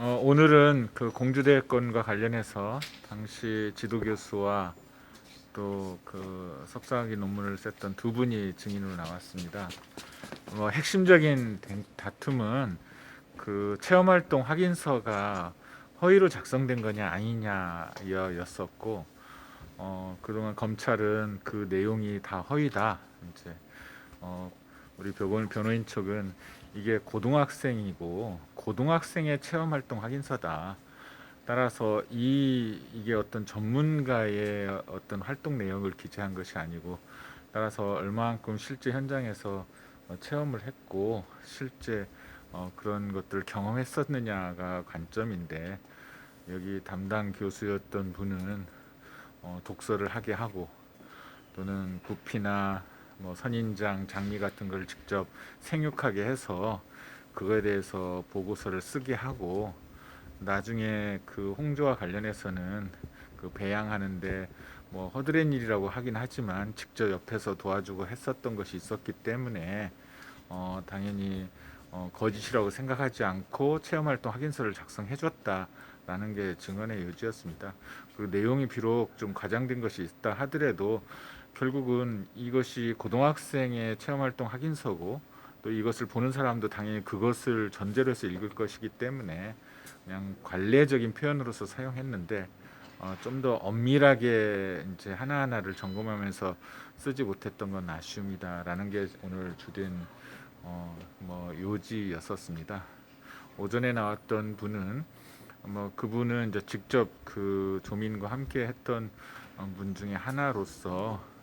오늘은 그 공주대 건과 관련해서 당시 지도교수와 또 그 석사학위 논문을 썼던 두 분이 증인으로 나왔습니다. 핵심적인 다툼은 그 체험활동 확인서가 허위로 작성된 거냐 아니냐였었고, 그동안 검찰은 그 내용이 다 허위다. 이제 어, 우리 변호인 측은 이게 고등학생이고 고등학생의 체험활동 확인서다. 따라서 이게 어떤 전문가의 어떤 활동 내역을 기재한 것이 아니고, 따라서 얼마만큼 실제 현장에서 체험을 했고 실제 그런 것들을 경험했었느냐가 관점인데, 여기 담당 교수였던 분은 독서를 하게 하고 또는 부피나 뭐 선인장, 장미 같은 걸 직접 생육하게 해서 그거에 대해서 보고서를 쓰게 하고, 나중에 그 홍조와 관련해서는 그 배양하는데 뭐 허드렛 일이라고 하긴 하지만 직접 옆에서 도와주고 했었던 것이 있었기 때문에 당연히 거짓이라고 생각하지 않고 체험활동 확인서를 작성해줬다라는 게 증언의 요지였습니다. 그 내용이 비록 좀 과장된 것이 있다 하더라도 결국은 이것이 고등학생의 체험활동 확인서고, 또 이것을 보는 사람도 당연히 그것을 전제로 해서 읽을 것이기 때문에 그냥 관례적인 표현으로서 사용했는데, 좀 더 엄밀하게 이제 하나하나를 점검하면서 쓰지 못했던 건 아쉬움이다라는 게 오늘 주된 뭐 요지였었습니다. 오전에 나왔던 분은 뭐 그분은 이제 직접 그 조민과 함께 했던 분 중에 하나로서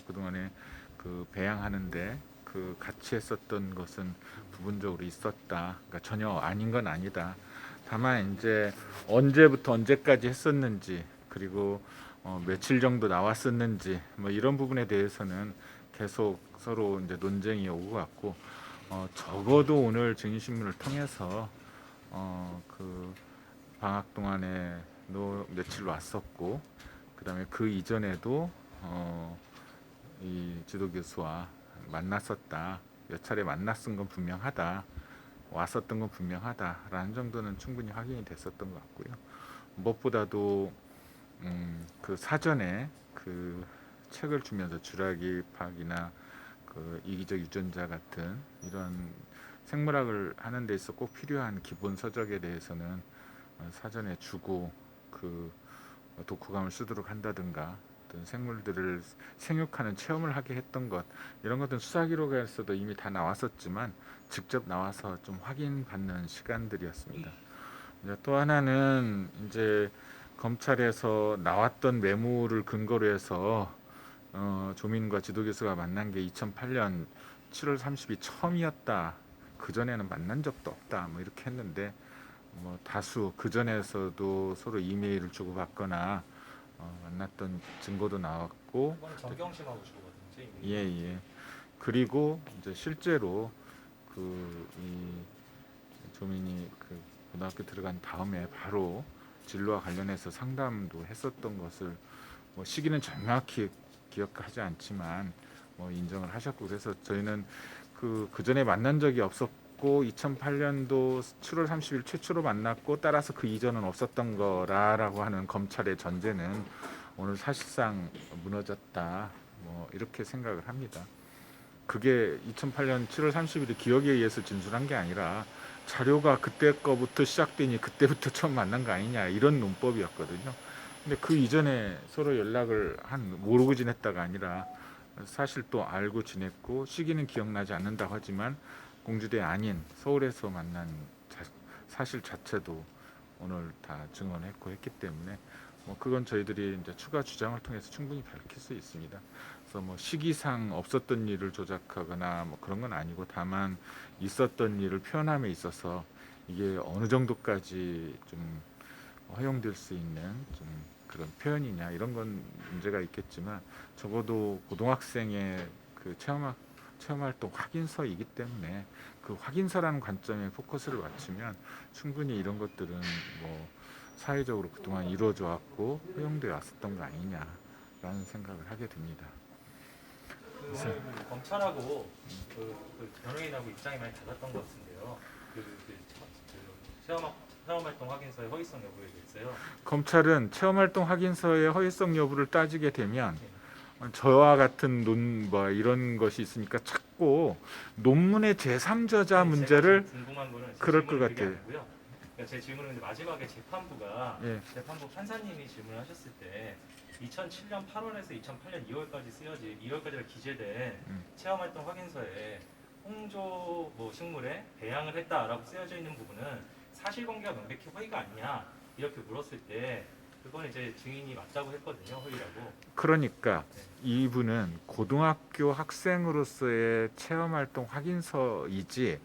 그동안에 그 배양하는데 그 같이 했었던 것은 부분적으로 있었다. 그러니까 전혀 아닌 건 아니다. 다만 이제 언제부터 언제까지 했었는지, 그리고 며칠 정도 나왔었는지 뭐 이런 부분에 대해서는 계속 서로 이제 논쟁이 오고 갔고, 적어도 오늘 증인신문을 통해서 그 방학 동안에 며칠 왔었고, 그다음에 그 이전에도 이 지도 교수와 만났었다, 몇 차례 만났은 건 분명하다, 왔었던 건 분명하다라는 정도는 충분히 확인이 됐었던 것 같고요. 무엇보다도 그 사전에 그 책을 주면서 주라기 파악이나 그 이기적 유전자 같은 이런 생물학을 하는 데 있어 꼭 필요한 기본 서적에 대해서는 사전에 주고 그 독후감을 쓰도록 한다든가, 어떤 생물들을 생육하는 체험을 하게 했던 것, 이런 것들은 수사 기록에서도 이미 다 나왔었지만 직접 나와서 좀 확인받는 시간들이었습니다. 이제 또 하나는 이제 검찰에서 나왔던 메모를 근거로 해서 조민과 지도 교수가 만난 게 2008년 7월 30일 처음이었다. 그 전에는 만난 적도 없다. 뭐 이렇게 했는데, 뭐 다수 그 전에서도 서로 이메일을 주고받거나 만났던 증거도 나왔고. 그거는 정경심하고 주거든요. 예. 그리고 이제 실제로 그 이 조민이 그 고등학교 들어간 다음에 바로 진로와 관련해서 상담도 했었던 것을, 뭐 시기는 정확히 기억하지 않지만 뭐 인정을 하셨고, 그래서 저희는 그 전에 만난 적이 없었고 2008년도 7월 30일 최초로 만났고, 따라서 그 이전은 없었던 거라라고 하는 검찰의 전제는 오늘 사실상 무너졌다, 뭐 이렇게 생각을 합니다. 그게 2008년 7월 30일에 기억에 의해서 진술한 게 아니라 자료가 그때 거부터 시작되니 그때부터 처음 만난 거 아니냐, 이런 논법이었거든요. 근데 그 이전에 서로 연락을 모르고 지냈다가 아니라 사실 또 알고 지냈고, 시기는 기억나지 않는다고 하지만 공주대 아닌 서울에서 만난 사실 자체도 오늘 다 증언했고 했기 때문에, 뭐 그건 저희들이 이제 추가 주장을 통해서 충분히 밝힐 수 있습니다. 그래서 뭐 시기상 없었던 일을 조작하거나 뭐 그런 건 아니고, 다만 있었던 일을 표현함에 있어서 이게 어느 정도까지 좀 허용될 수 있는 좀 그런 표현이냐, 이런 건 문제가 있겠지만, 적어도 고등학생의 그 체험활동 확인서이기 때문에 그 확인서라는 관점에 포커스를 맞추면 충분히 이런 것들은 뭐 사회적으로 그동안 이루어져 왔고 허용되어 왔었던 거 아니냐라는 생각을 하게 됩니다. 오늘 그 검찰하고 그 변호인하고 입장이 많이 달랐던 것 같은데요. 체험활동 확인서의 허위성 여부에 대해서요. 검찰은 체험활동 확인서의 허위성 여부를 따지게 되면 저와 같은 뭐 이런 것이 있으니까 자꾸 논문의 제3저자 아니, 문제를 제가 지금 궁금한 거는 제 그럴 것 질문은 그게 같아요. 아니고요. 그러니까 제 질문은 근데 마지막에 재판부가 예. 재판부 판사님이 질문을 하셨을 때 2007년 8월에서 2008년 2월까지 쓰여진 2월까지가 기재된 체험활동 확인서에 홍조 뭐 식물에 배양을 했다라고 쓰여져 있는 부분은 사실관계가 명백히 허위가 아니냐 이렇게 물었을 때 그건 이제 증인이 맞다고 했거든요. 허위라고. 그러니까 네. 이분은 고등학교 학생으로서의 체험활동 확인서이지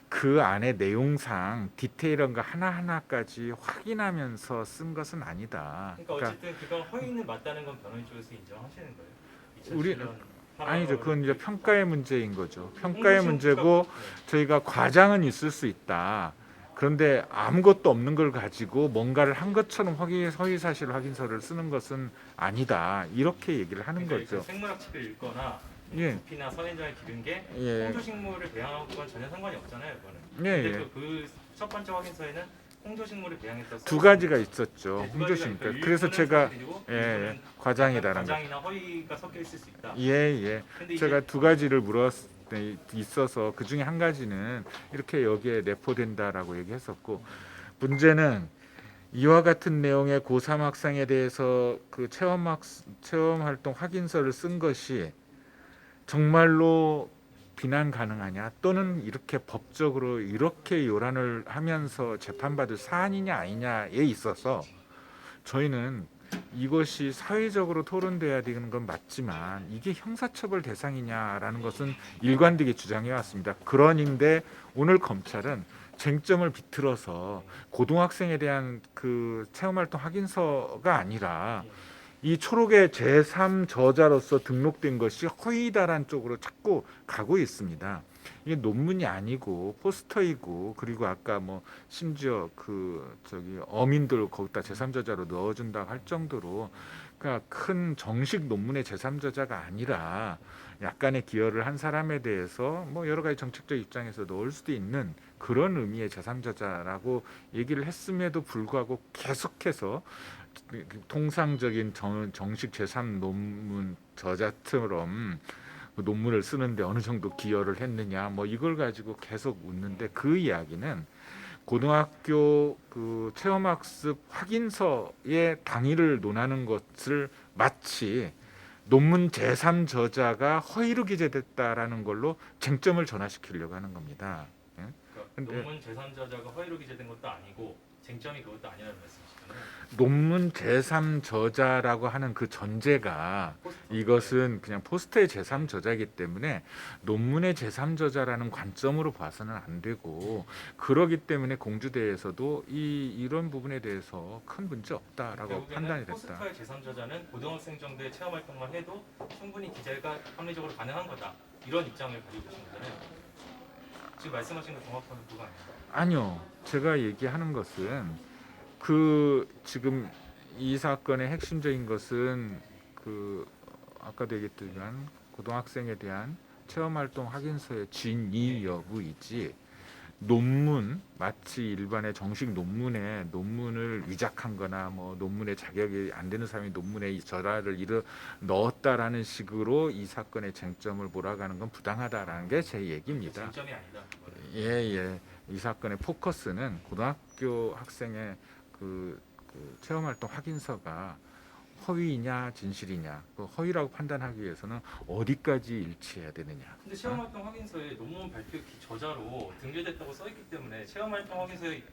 그 안에 내용상 디테일한 거 하나하나까지 확인하면서 쓴 것은 아니다. 그러니까 어쨌든 그건 허위는 맞다는 건 변호인 쪽에서 인정하시는 거예요. 우리 2007년 8월 아니죠. 그건 이제 평가의 문제인 거죠. 네. 평가의 문제고 저희가 과장은 있을 수 있다. 그런데 아무것도 없는 걸 가지고 뭔가를 한 것처럼 허위 사실 확인서를 쓰는 것은 아니다. 이렇게 얘기를 하는 그러니까 거죠. 생물학 책을 읽거나 예. 부피나 선인장을 기른 게 예. 홍조식물을 배양하고 그건 전혀 상관이 없잖아요. 그거는. 예, 근데 예. 그 첫 번째 확인서에는 홍조식물을 배양했다고 두 가지가 있었죠. 네, 두 홍조심. 가지가 있어요. 그래서 일부는 제가 사실이고 예, 일부는 과장이다라는 거. 과장이나 허위가 섞여 있을 수 있다. 예, 예. 근데 제가 이제 두 가지를 물었을 때 있어서 그 중에 한 가지는 이렇게 여기에 내포된다라고 얘기했었고 문제는 이와 같은 내용의 고3 학생에 대해서 그 체험 활동 확인서를 쓴 것이 정말로 비난 가능하냐 또는 이렇게 법적으로 이렇게 요란을 하면서 재판받을 사안이냐 아니냐에 있어서 저희는 이것이 사회적으로 토론돼야 되는 건 맞지만 이게 형사처벌 대상이냐라는 것은 일관되게 주장해 왔습니다. 그런데 오늘 검찰은 쟁점을 비틀어서 고등학생에 대한 그 체험활동 확인서가 아니라 이 초록의 제3저자로서 등록된 것이 허위다란 쪽으로 자꾸 가고 있습니다. 이게 논문이 아니고 포스터이고 그리고 아까 뭐 심지어 그 저기 어민들 거기다 제3저자로 넣어준다고 할 정도로 그러니까 큰 정식 논문의 제3저자가 아니라 약간의 기여를 한 사람에 대해서 뭐 여러 가지 정책적 입장에서 넣을 수도 있는 그런 의미의 제3저자라고 얘기를 했음에도 불구하고 계속해서 통상적인 정식 제3 논문 저자처럼 그 논문을 쓰는데 어느 정도 기여를 했느냐 뭐 이걸 가지고 계속 묻는데 그 이야기는 고등학교 그 체험학습 확인서의 당일을 논하는 것을 마치 논문 제3 저자가 허위로 기재됐다라는 걸로 쟁점을 전환시키려고 하는 겁니다. 예? 그러니까 근데 논문 제3저자가 허위로 기재된 것도 아니고 쟁점이 그것도 아니라는 말씀이시잖아요. 논문 제3 저자라고 하는 그 전제가 이것은 그냥 포스터의 제3 저자이기 때문에 논문의 제3 저자라는 관점으로 봐서는 안 되고 그러기 때문에 공주대에서도 이런 부분에 대해서 큰 문제 없다라고 판단이 됐다. 포스터의 제3저자는 고등학생 정도의 체험 활동만 해도 충분히 기재가 합리적으로 가능한 거다. 이런 입장을 가지고 계신 거잖아요. 지금 말씀하신 거 정확한 그거 아니에요? 아니요. 제가 얘기하는 것은 그 지금 이 사건의 핵심적인 것은 그 아까도 얘기했지만 고등학생에 대한 체험활동 확인서의 진위 여부이지 논문 마치 일반의 정식 논문에 논문을 위작한거나 뭐 논문에 자격이 안 되는 사람이 논문에 이 절하를 넣었다라는 식으로 이 사건의 쟁점을 몰아가는 건 부당하다라는 게 제 얘기입니다. 쟁점이 아니다. 예. 이 사건의 포커스는 고등학교 학생의 그 체험활동 확인서가 허위냐 진실이냐 그 허위라고 판단하기 위해서는 어디까지 일치해야 되느냐. 근데 체험활동 확인서에 논문 발표 저자로 등재됐다고 써있기 때문에 체험활동 확인서의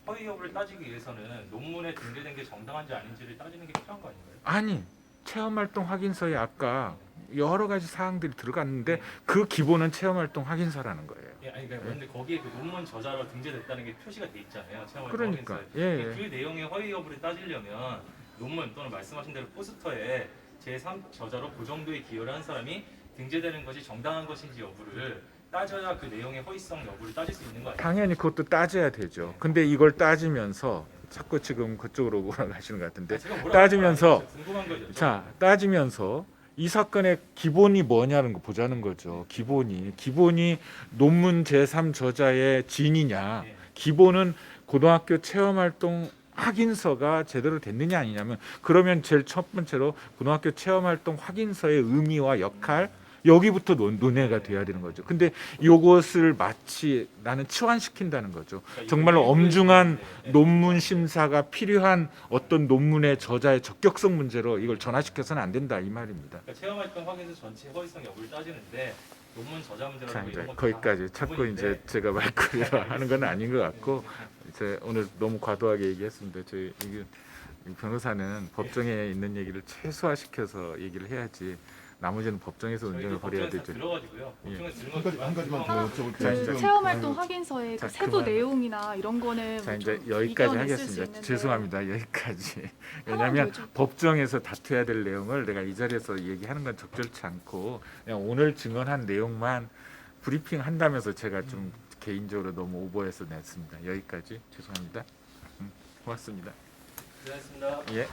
허위 여부를 따지기 위해서는 논문에 등재된 게 정당한지 아닌지를 따지는 게 필요한 거 아닌가요? 아니 체험활동 확인서에 아까 여러 가지 사항들이 들어갔는데 네. 그 기본은 체험활동 확인서라는 거예요. 예, 아니 그러니까 근데 거기에 그 논문 저자로 등재됐다는 게 표시가 돼 있잖아요. 체험활동 그러니까 확인서에. 예. 근데 그 내용의 허위 여부를 따지려면 논문 또는 말씀하신 대로 포스터에 제3 저자로 그 정도의 기여를 한 사람이 등재되는 것이 정당한 것인지 여부를 따져야 그 내용의 허위성 여부를 따질 수 있는 거 아니에요? 당연히 그것도 따져야 되죠. 근데 이걸 따지면서 자꾸 지금 그쪽으로 몰아가시는 것 같은데 제가 뭐라고 따지면서 궁금한 거죠. 자 따지면서 이 사건의 기본이 뭐냐는 거 보자는 거죠. 기본이 논문 제3 저자의 진이냐, 예. 기본은 고등학교 체험활동 확인서가 제대로 됐느냐 아니냐면, 그러면 제일 첫 번째로 고등학교 체험활동 확인서의 의미와 역할, 여기부터 논의가 돼야 되는 거죠. 근데 이것을 마치 나는 치환시킨다는 거죠. 그러니까 정말로 이거 엄중한 예. 논문 심사가 필요한 어떤 논문의 저자의 적격성 문제로 이걸 전환시켜서는 안 된다 이 말입니다. 그러니까 체험활동 확인서 전체 허위성 여부를 따지는데 논문 저자 자, 문제라는 이제 이런 거기까지 자꾸 이제 제가 말거리로 하는 건 아닌 것 같고, 이제 오늘 너무 과도하게 얘기했습니다. 저희 이 변호사는 법정에 있는 얘기를 최소화시켜서 얘기를 해야지, 나머지는 법정에서 운전을 벌여야 되죠. 들어가지고요. 예. 법정에서 들은 한 가지만 더 여쭤볼게요. 자, 그 이제 체험활동 확인서의 자, 그 세부 그만. 내용이나 이런 거는 자, 뭐 이제 좀 여기까지 이견이 있을 수 하겠습니다. 있는데 죄송합니다. 여기까지. 상황이 왜냐하면 요즘- 법정에서 다투어야 될 내용을 내가 이 자리에서 얘기하는 건 적절치 않고, 그냥 오늘 증언한 내용만 브리핑 한다면서 제가 좀 개인적으로 너무 오버해서 냈습니다. 여기까지 죄송합니다. 고맙습니다. 고생하셨습니다. 예.